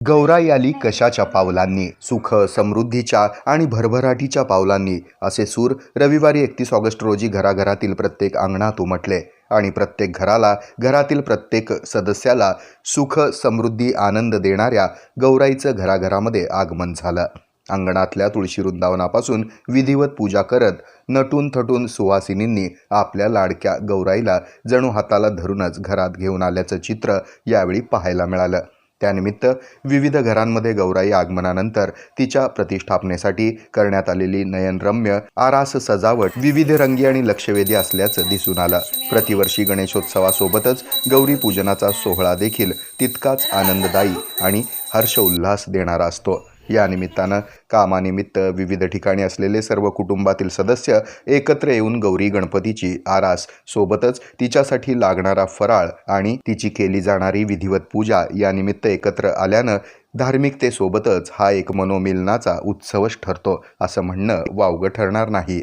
गौराई आली कशाच्या पावलांनी, सुख समृद्धीच्या आणि भरभराटीच्या पावलांनी, असे सूर रविवारी 31 ऑगस्ट रोजी घराघरातील प्रत्येक अंगणात उमटले आणि प्रत्येक घराला, घरातील प्रत्येक सदस्याला सुख समृद्धी आनंद देणाऱ्या गौराईचं घराघरामध्ये आगमन झालं। अंगणातल्या तुळशी वृंदावनापासून विधिवत पूजा करत नटून थटून सुवासिनींनी आपल्या लाडक्या गौराईला जणू हाताला धरूनच घरात घेऊन आल्याचं चित्र यावेळी पाहायला मिळालं। त्यानिमित्त विविध घरांमध्ये गौराई आगमनानंतर तिच्या प्रतिष्ठापनेसाठी करण्यात आलेली नयनरम्य आरास सजावट विविध रंगी आणि लक्षवेधी असल्याचं दिसून आलं। प्रतिवर्षी गणेशोत्सवासोबतच गौरी पूजनाचा सोहळा देखील तितकाच आनंददायी आणि हर्ष उल्हास देणारा असतो। या निमित्तानं कामानिमित्त विविध ठिकाणी असलेले सर्व कुटुंबातील सदस्य एकत्र येऊन गौरी गणपतीची आरास सोबतच तिच्यासाठी लागणारा फराळ आणि तिची केली जाणारी विधिवत पूजा या निमित्त एकत्र आल्यानं धार्मिकतेसोबतच हा एक मनोमिलनाचा उत्सवच ठरतो असं म्हणणं वावगं ठरणार नाही।